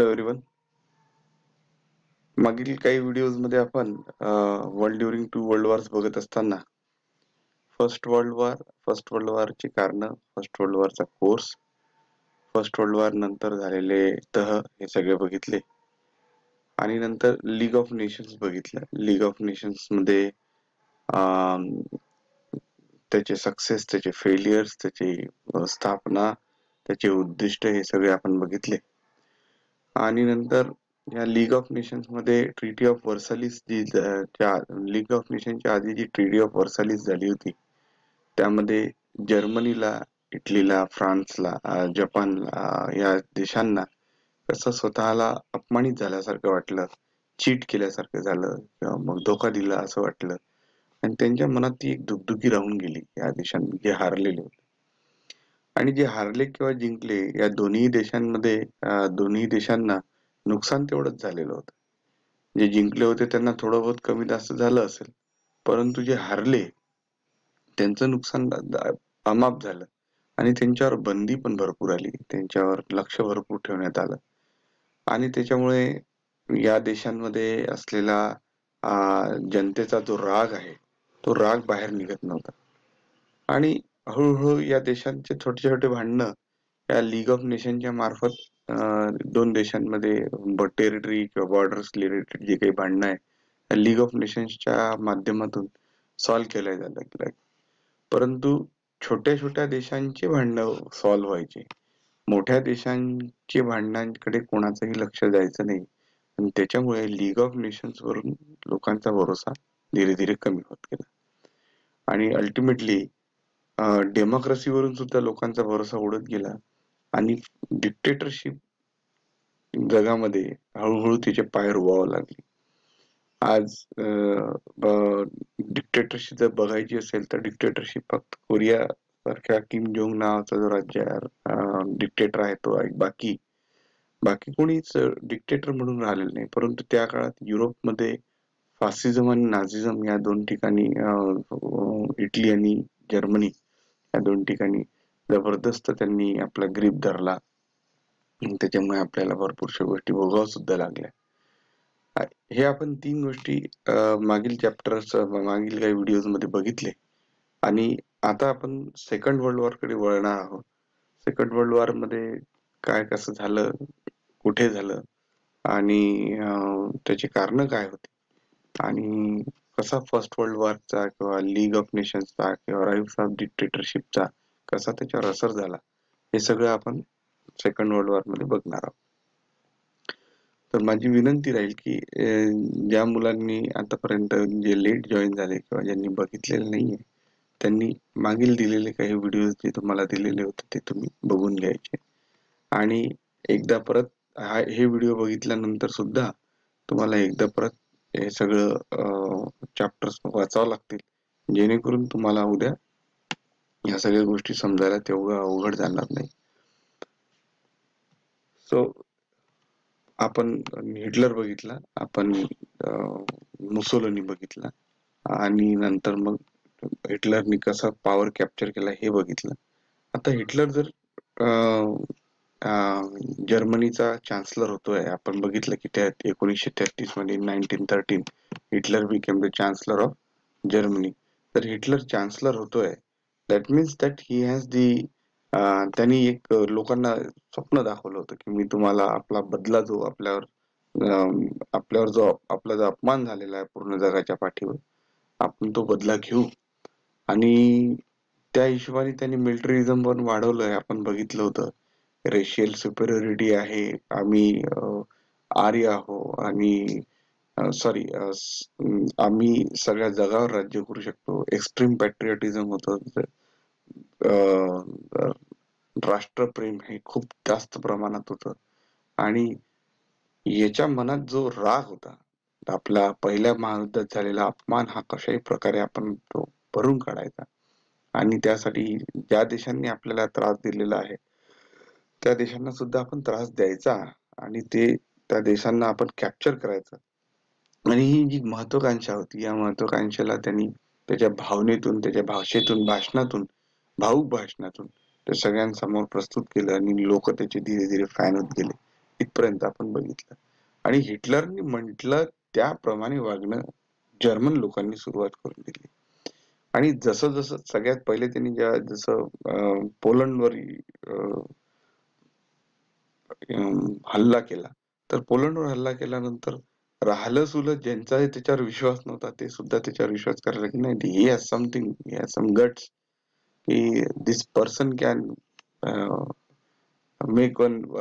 Hello everyone. मागील काही videos मध्ये आपण वर्ल्ड ड्युरिंग 2 वर्ल्ड वॉर्स बघत असताना फर्स्ट वर्ल्ड वॉरची कारण, फर्स्ट वर्ल्ड वॉरचा कोर्स, फर्स्ट वर्ल्ड वॉर नंतर झालेले तह हे सगळे बघितले आणि नंतर लीग ऑफ नेशन्स बघितलं. लीग ऑफ नेशन्स मध्ये त्याचे सक्सेस, त्याचे फेलियर्स, त्याची स्थापना, त्याचे उद्दिष्ट हे सगळे आपण बघितले. आणि नंतर या लीग ऑफ नेशन्स मध्ये ट्रीटी ऑफ वर्सालिस लीग ऑफ नेशनच्या आधी जी ट्रीटी ऑफ वर्सालिस झाली होती त्यामध्ये जर्मनीला, इटलीला, फ्रान्सला, जपानला या देशांना कसं स्वतःला अपमानित झाल्यासारखं वाटलं, चीट केल्यासारखं झालं किंवा मग धोका दिला असं वाटलं आणि त्यांच्या मनात ती एक दुगदुगी राहून गेली या देशांनी जे हारलेले होते. आणि जे हारले किंवा जिंकले या दोन्ही देशांना नुकसान तेवढंच झालेलं होतं. जे जिंकले होते त्यांना थोडं बहुत कमी जास्त झालं असेल, परंतु जे हारले त्यांचं नुकसान अमाप झालं आणि त्यांच्यावर बंदी पण भरपूर आली, त्यांच्यावर लक्ष भरपूर ठेवण्यात आलं आणि त्याच्यामुळे या देशांमध्ये असलेला जनतेचा जो राग आहे तो राग बाहेर निघत नव्हता आणि हळूहळू या देशांचे छोटे छोटे भांडणं या लीग ऑफ नेशनच्या मार्फत दोन देशांमध्ये टेरिटरी किंवा बॉर्डर्स रिलेटेड जे काही भांडणं आहे लीग ऑफ नेशन्सच्या माध्यमातून सॉल्व्ह केल्या जातात. परंतु छोट्या छोट्या देशांची भांडणं सॉल्व्ह व्हायची, मोठ्या देशांची भांडणांकडे कोणाचंही लक्ष जायचं नाही आणि त्याच्यामुळे लीग ऑफ नेशन्स वरून लोकांचा भरोसा धीरे धीरे कमी होत गेला आणि अल्टिमेटली डेमोक्रेसीवरून सुद्धा लोकांचा भरोसा उडत गेला आणि डिक्टेटरशिप जगामध्ये हळूहळू तिचे पाय रोवावं लागले. आज डिक्टेटरशिप जर बघायची असेल तर डिक्टेटरशिप फक्त कोरिया सारख्या किम जोंग नावाचा जो राज्य डिक्टेटर आहे तो आहे, बाकी कोणीच डिक्टेटर म्हणून राहिलेलं नाही. परंतु त्या काळात युरोपमध्ये फासिझम आणि नाझिझम या दोन ठिकाणी, इटली आणि जर्मनी या दोन ठिकाणी जबरदस्त त्यांनी आपला ग्रीप धरला. त्याच्यामुळे आपल्याला भरपूरशा गोष्टी भोगाव्या सुद्धा लागल्या. हे आपण 3 गोष्टी मागील मागील काही व्हिडिओज मध्ये बघितले आणि आता आपण सेकंड वर्ल्ड वॉर कडे वळणार आहोत. सेकंड वर्ल्ड वॉर मध्ये काय कसं झालं, कुठे झालं आणि त्याची कारण काय होती आणि कसा फर्स्ट वर्ल्ड वॉरचा किंवा लीग ऑफ नेशन्सचा किंवा राईव्स ऑफ डिक्टेटरशिपचा कसा त्याच्यावर असर झाला हे सगळं आपण सेकंड वर्ल्ड वॉर मध्ये बघणार आहोत. तर माझी विनंती राहील की ज्या मुलांनी आतापर्यंत जे लेट जॉईन झाले किंवा ज्यांनी बघितलेलं नाहीये त्यांनी मागील दिलेले काही व्हिडिओज जे तुम्हाला दिलेले होते ते तुम्ही बघून घ्यायचे आणि एकदा परत हे व्हिडिओ बघितल्यानंतर सुद्धा तुम्हाला एकदा परत हे सगळं चॅप्टर्स वाचावं लागतील जेणेकरून तुम्हाला उद्या या सगळ्या गोष्टी समजायला तेवढं अवघड जाणार नाही. सो आपण हिटलर बघितला, आपण मुसोलिनी बघितला आणि नंतर मग हिटलरनी कसा पॉवर कॅप्चर केला हे बघितलं. आता हिटलर जर जर्मनीचा चान्सलर होतोय, आपण बघितलं की त्या 1933 मध्ये 1913 Hitler became the chancellor of Germany. तर हिटलर चान्सलर होतोय that means that he has the त्यांनी एक लोकांना स्वप्न दाखवलं होतं की मी तुम्हाला आपला बदला जो आपल्यावर जो आपला जो अपमान झालेला आहे पूर्ण जगाच्या पाठीवर आपण तो बदला घेऊ आणि त्या हिशोबाने त्यांनी मिलिटरिझम पण वाढवलंय. आपण बघितलं होतं रेशियल सुपेरियरिटी आहे, आम्ही आर्य आहो आणि आम्ही सगळ्या जगावर राज्य करू शकतो. एक्स्ट्रीम पॅट्रियटिझम होतं, राष्ट्रप्रेम हे खूप जास्त प्रमाणात होतं आणि याच्या मनात जो राग होता, आपला पहिल्या महायुद्धात झालेला अपमान हा कशाही प्रकारे आपण तो भरून काढायचा आणि त्यासाठी ज्या देशांनी आपल्याला त्रास दिलेला आहे त्या देशांना सुद्धा आपण त्रास द्यायचा आणि त्या देशांना आपण कॅप्चर करायचं. आणि ही जी महत्वाकांक्षा होती या महत्वाकांक्षेला त्यांनी त्याच्या भावनेतून, त्याच्या भाषेतून, भाषणातून, भावुक भाषणातून ते सगळ्यांसमोर प्रस्तुत केलं आणि लोक त्याचे धीरे धीरे फॅन होत गेले इथपर्यंत आपण बघितलं. आणि हिटलरनी म्हटलं त्याप्रमाणे वागणं जर्मन लोकांनी सुरुवात करून दिली. आणि जसं जसं सगळ्यात पहिले त्यांनी जसं पोलंडवर हल्ला केला, तर पोलंडवर हल्ला केल्यानंतर राहिलं सुलं ज्यांचाही त्याच्यावर विश्वास नव्हता ते सुद्धा त्याच्यावर विश्वास करायला की नाही, he has something, he has some guts, की this person can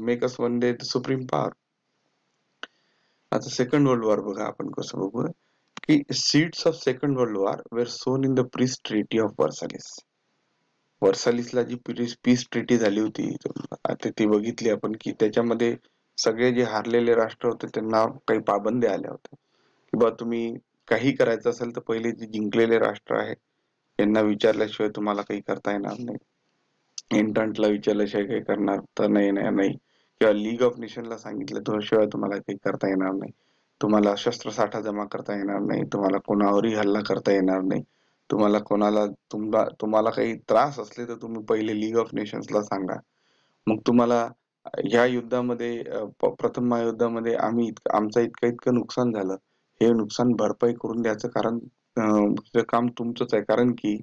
make us one day supreme power. आता सेकंड वर्ल्ड वॉर बघा आपण कसं बघू, की seeds of second world war were sown in the peace treaty of Versailles. वर्सालिसला जी peace treaty झाली होती, आता ती बघितली आपण, की त्याच्यामध्ये सगळे जे हारलेले राष्ट्र होते त्यांना काही पाबंद्या आल्या होत्या, की बा तुम्ही काही करायचं असेल तर पहिले जे जिंकलेले राष्ट्र आहे यांना विचारल्याशिवाय तुम्हाला काही करता येणार नाही. इंटंटला विचारल्याशिवाय काही करणार तर नाही, किंवा लीग ऑफ नेशनला सांगितलं त्याशिवाय तुम्हाला काही करता येणार नाही. तुम्हाला शस्त्रसाठा जमा करता येणार नाही, तुम्हाला कोणावरही हल्ला करता येणार नाही, तुम्हाला काही त्रास असले तर तुम्ही पहिले लीग ऑफ नेशन्सला सांगा. मग तुम्हाला ह्या युद्धामध्ये प्रथम महायुद्धामध्ये आमचं इतकं नुकसान झालं, हे नुकसान भरपाई करून द्यायचं काम तुमचंच आहे. कारण की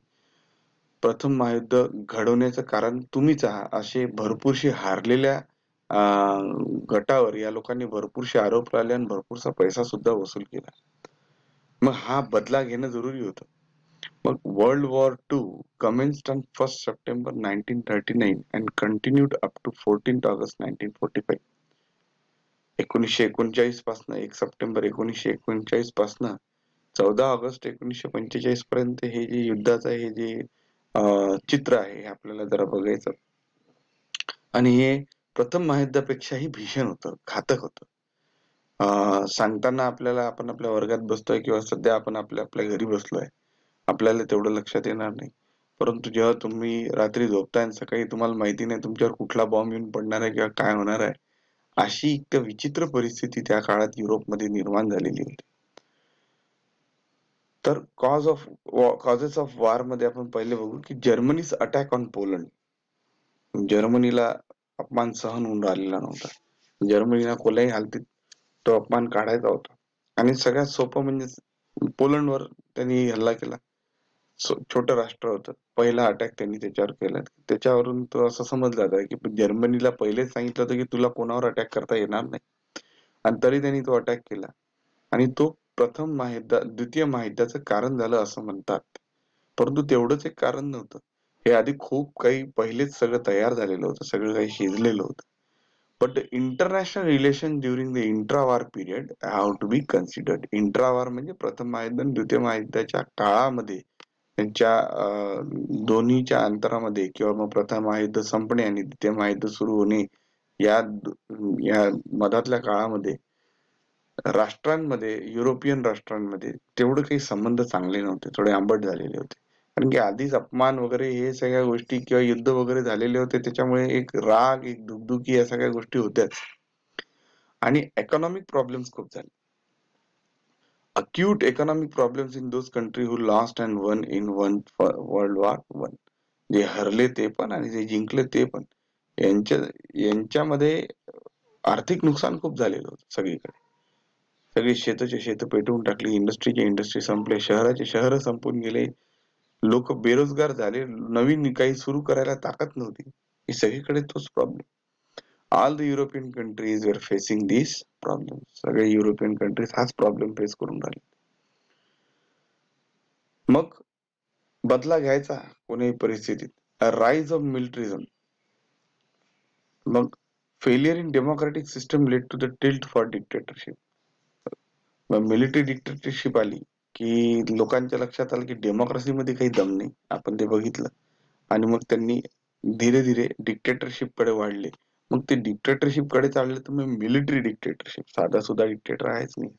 प्रथम महायुद्ध घडवण्याचं कारण तुम्हीच आहात. असे भरपूरशे हारलेल्या गटावर या लोकांनी भरपूरशे आरोप लावले आणि भरपूरसा पैसा सुद्धा वसूल केला. मग हा बदला घेणं जरुरी होतं. मग world war two commenced on 1st September 1939 and continued up to 14th August 1945. 1939 पासून 1 सप्टेंबर 1939 पासून 14 ऑगस्ट 1945 पर्यंत हे जे युद्धाचं हे जे चित्र आहे हे आपल्याला जरा बघायचं. आणि हे प्रथम महायुद्धापेक्षाही भीषण होतं, घातक होतं. सांगताना आपण आपल्या वर्गात बसतोय किंवा सध्या आपण आपल्या घरी बसलोय, आपल्याला तेवढं लक्षात येणार नाही. परंतु जेव्हा तुम्ही रात्री झोपताय आणि सकाळी तुम्हाला माहिती नाही तुमच्यावर कुठला बॉम्ब येऊन पडणार आहे किंवा काय होणार आहे, अशी एक विचित्र परिस्थिती त्या काळात युरोपमध्ये निर्माण झालेली होती. तर कॉजेस ऑफ वॉर मध्ये आपण पहिले बघू की जर्मनीज अटॅक ऑन पोलंड. जर्मनीला अपमान सहन होऊन राहिलेला नव्हता. जर्मनीला कोल्याही हालतीत तो अपमान काढायचा होता. आणि सगळ्यात सोपं म्हणजे पोलंडवर त्यांनी हल्ला केला. छोटं राष्ट्र होतं, पहिला अटॅक त्यांनी त्याच्यावर केला. त्याच्यावरून तो असं समजला जातं की जर्मनीला पहिलेच सांगितलं होतं की तुला कोणावर अटॅक करता येणार नाही, आणि तरी त्यांनी तो अटॅक केला. आणि तो द्वितीय महायुद्धाचं कारण झालं असं म्हणतात. परंतु तेवढंच एक कारण नव्हतं, हे आधी खूप काही पहिलेच सगळं तयार झालेलं होतं, सगळं काही शिजलेलं होतं. But international relation during the intra war period have to be considered. Intra war म्हणजे प्रथम महायुद्ध आणि द्वितीय महायुद्धाच्या काळामध्ये त्यांच्या दोन्हीच्या अंतरामध्ये किंवा मग प्रथम महायुद्ध संपणे आणि द्वितीय महायुद्ध सुरू होणे या मधातल्या काळामध्ये राष्ट्रांमध्ये, युरोपियन राष्ट्रांमध्ये तेवढं काही संबंध चांगले नव्हते, थोडे आंबट झालेले होते. कारण की आधीच अपमान वगैरे हे सगळ्या गोष्टी किंवा युद्ध वगैरे झालेले होते, त्याच्यामुळे एक राग, एक दुखदुखी या सगळ्या गोष्टी होत्याच. आणि इकॉनॉमिक प्रॉब्लेम्स खूप झाले. acute economic problems in those countries who lost and won in World War I. जे हरले ते पण आणि जे जिंकले ते पण, यांच्यामध्ये आर्थिक नुकसान खूप झालेलं होतं सगळीकडे. सगळी शेत पेटवून टाकली, इंडस्ट्री संपले, शहराचे शहर संपून गेले, लोक बेरोजगार झाले, नवीन काही सुरू करायला ताकद नव्हती. ही सगळीकडे तोच problem. All the European countries were facing this problem. सगळे युरोपियन कंट्रीज हाच प्रॉब्लेम फेस करून राहिले. मग बदला घ्यायचा कोणीही परिस्थितीत. Rise of militarism. मग failure in democratic system led to the tilt for dictatorship. Military dictatorship आली की लोकांच्या लक्षात आलं की डेमोक्रेसीमध्ये काही दम नाही, आपण ते बघितलं. आणि मग त्यांनी धीरे धीरे डिक्टेटरशिप कडे वाढले. मग ते डिक्टेटरशिप कडे चालले तर मग मिलिटरी डिक्टेटरशिप, साधा सुद्धा डिक्टेटर आहेच नाही.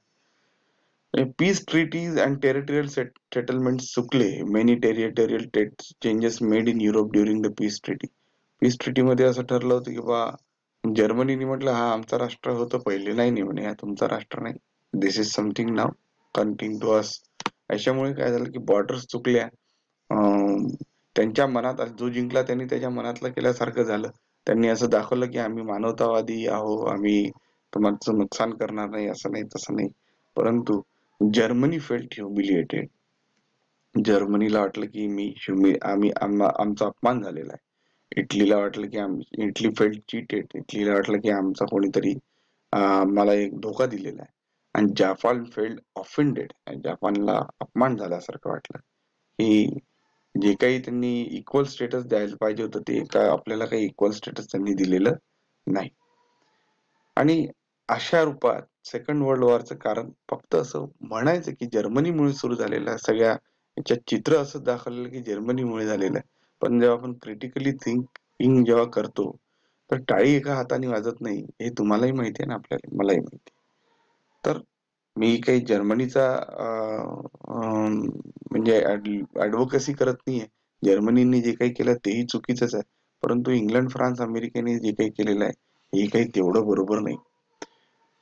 Peace treaties and territorial settlement चुकले. Many territorial changes made in Europe during the peace treaty. Peace treaty मध्ये असं ठरलं होतं की बा जर्मनीने म्हटलं हा आमचा राष्ट्र होतं पहिले, नाही म्हणे हा तुमचा राष्ट्र नाही, this is something now coming to us. अशामुळे काय झालं की बॉर्डर्स चुकल्या, त्यांच्या मनात जो जिंकला त्यांनी त्याच्या मनातलं केल्यासारखं झालं त्यांनी असं दाखवलं की आम्ही मानवतावादी आहो, आम्ही तुमचं नुकसान करणार नाही, असं नाही तसं नाही. परंतु जर्मनी फेल्ट ह्युमिलिएटेड. जर्मनीला वाटलं की आमचा अपमान झालेला आहे. इटलीला वाटलं की इटली फेल्ट चीटेड. इटलीला वाटलं की आमचा कोणीतरी मला एक धोका दिलेला आहे. आणि जापान फेल्ड ऑफेंडेड. जपानला अपमान झाल्यासारखं वाटलं की जे काही त्यांनी इक्वल स्टेटस द्यायला पाहिजे होतं ते आपल्याला काही इक्वल स्टेटस त्यांनी दिलेलं नाही. आणि अशा रूपात सेकंड वर्ल्ड वॉरचं कारण फक्त असं म्हणायचं की जर्मनीमुळे सुरू झालेलं सगळ्या याच्यात चित्र असं दाखवलेलं की जर्मनीमुळे झालेलं आहे. पण जेव्हा आपण क्रिटिकली थिंकिंग जेव्हा करतो तर टाळी एका हाताने वाजत नाही, हे तुम्हालाही माहिती आहे ना, आपल्याला मलाही माहिती आहे. तर मी काही जर्मनीचा म्हणजे ऍडव्होकेसी करत नाहीये. जर्मनीने जे काही केलं तेही चुकीचंच आहे. परंतु इंग्लंड, फ्रान्स, अमेरिकेने जे काही केलेलं आहे हे काही तेवढं बरोबर नाही.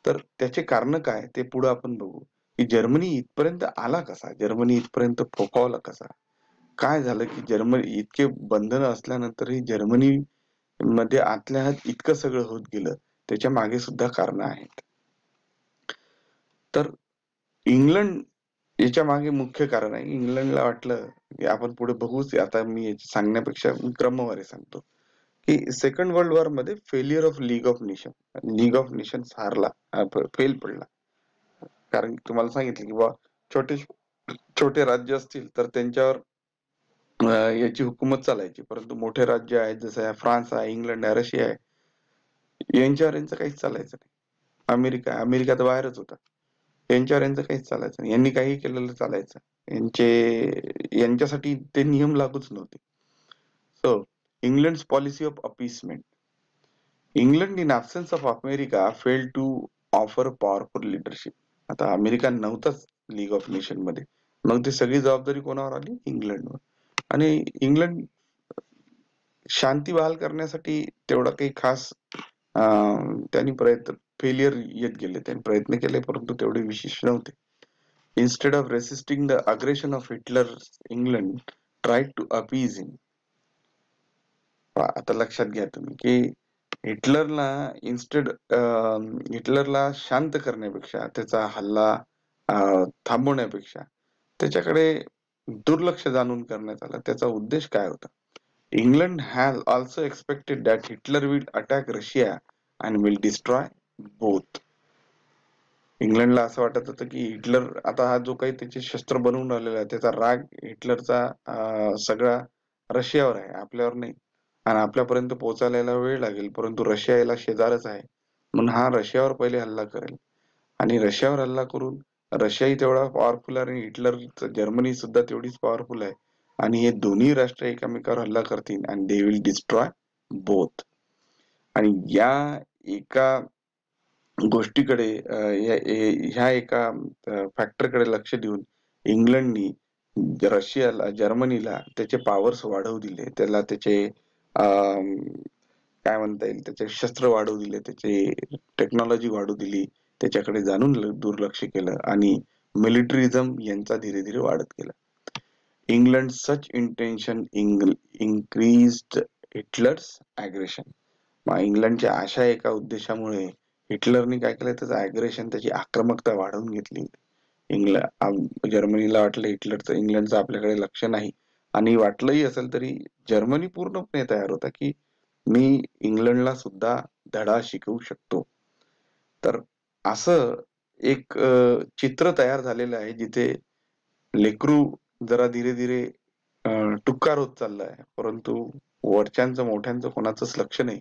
तर त्याचे कारण काय ते पुढे आपण बघू की जर्मनी इथपर्यंत आला कसा, जर्मनी इथपर्यंत फोकावला कसा, काय झालं की जर्मनी इतके बंधनं असल्यानंतरही जर्मनी मध्ये आतल्या आत इतकं सगळं होत गेलं, त्याच्या मागे सुद्धा कारण आहेत. तर इंग्लंड याच्या मागे मुख्य कारण आहे. इंग्लंडला वाटलं की आपण पुढे बघूच, आता मी सांगण्यापेक्षा क्रमवारी सांगतो की सेकंड वर्ल्ड वॉर मध्ये failure of league of nations हारला, फेल पडला. कारण तुम्हाला सांगितलं की बा छोटे छोटे राज्य असतील तर त्यांच्यावर याची हुकूमत चालायची, परंतु मोठे राज्य आहेत जसं फ्रान्स आहे, इंग्लंड आहे, रशिया आहे, यांच्यावर यांचं काहीच चालायचं नाही. अमेरिका तर बाहेरच होता, यांच्यावर यांचं काहीच चालायचं नाही. यांनी काही केलेलं चालायचं, यांच्यासाठी ते नियम लागूच नव्हते. So England policy of appeasement. England in absence of America fail to offer powerful leadership. आता अमेरिका नव्हताच लीग ऑफ नेशन मध्ये, मग ती सगळी जबाबदारी कोणावर आली? इंग्लंडवर. आणि इंग्लंड शांती बहाल करण्यासाठी तेवढा काही खास त्यांनी फेलियर येत गेले, त्यांनी प्रयत्न केले परंतु तेवढे विशेष नव्हते. Instead of resisting the aggression of Hitler, England try to appease him. आता लक्षात घ्या तुम्ही की हिटलरला शांत करण्यापेक्षा, त्याचा हल्ला थांबवण्यापेक्षा त्याच्याकडे दुर्लक्ष जाणून करण्यात आलं. त्याचा उद्देश काय होता? England has also expected that Hitler will attack Russia and will destroy both. इंग्लंडला असं वाटत होतं की हिटलर आता हा जो काही त्याचे शस्त्र बनवून राहिलेला आहे त्याचा राग हिटलरचा सगळा रशियावर आहे, आपल्यावर नाही. आणि आपल्यापर्यंत पोहोचायला वेळ लागेल, परंतु रशिया याला शेजारच आहे, म्हणून हा रशियावर पहिले हल्ला करेल. आणि रशियावर हल्ला करून रशियाही तेवढा पॉवरफुल आहे आणि हिटलर जर्मनी सुद्धा तेवढीच पॉवरफुल आहे, आणि हे दोन्ही राष्ट्र एकमेकावर हल्ला करतील आणि दे विल डिस्ट्रॉय बोथ. आणि या एका गोष्टीकडे ह्या एका फॅक्टरकडे लक्ष देऊन इंग्लंडनी जर्मनीला त्याचे पॉवर्स वाढवू दिले, त्याला त्याचे काय म्हणता येईल, त्याचे शस्त्र वाढवू दिले, त्याचे टेक्नॉलॉजी वाढवू दिली, त्याच्याकडे जाणून दुर्लक्ष केलं आणि मिलिटरिझम यांचा धीरे धीरे वाढत गेला. इंग्लंड सच इंटेन्शन इन्क्रीज्ड हिटलर्स अग्रेशन. मग इंग्लंडच्या अशा एका उद्देशामुळे हिटलरने काय केलं, त्याचं अग्रेशन, त्याची आक्रमकता वाढवून घेतली. जर्मनीला वाटलं इंग्लंडचं आपल्याकडे लक्ष नाही, आणि वाटलंही असेल तरी जर्मनी पूर्णपणे तयार होता की मी इंग्लंडला सुद्धा धडा शिकवू शकतो. तर असं एक चित्र तयार झालेलं आहे जिथे लेकरू जरा धीरे धीरे टुक्कार होत चाललाय, परंतु वरच्यांचं मोठ्यांचं कोणाचंच लक्ष नाही,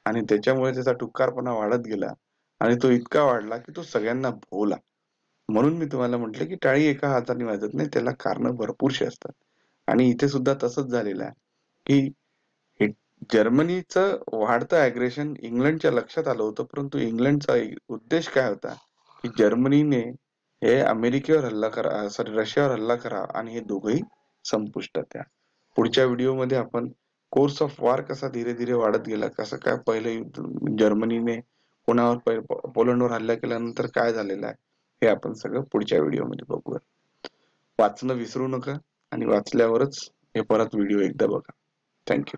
आणि त्याच्यामुळे त्याचा टुक्कारपणा वाढत गेला आणि तो इतका वाढला की तो सगळ्यांना भोवला. म्हणून मी तुम्हाला म्हटलं की टाळी एका हाताने वाजत नाही, त्याला कारण भरपूरशी असतात. आणि इथे सुद्धा तसंच झालेलं आहे की जर्मनीचं वाढतं अग्रेशन इंग्लंडच्या लक्षात आलं होतं, परंतु इंग्लंडचा उद्देश काय होता की जर्मनीने हे अमेरिकेवर हल्ला करा, सॉरी रशियावर हल्ला करा आणि हे दोघंही संपुष्टात या. पुढच्या व्हिडिओमध्ये आपण कोर्स ऑफ वॉर कसा धीरे धीरे वाढत गेला, कसं काय पहिलं युद्ध जर्मनीने कोणावर पोलंडवर हल्ला केल्यानंतर काय झालेलं आहे, हे आपण सगळं पुढच्या व्हिडिओमध्ये बघूया. वाचणं विसरू नका आणि वाचल्यावरच हे परत व्हिडिओ एकदा बघा. थँक्यू.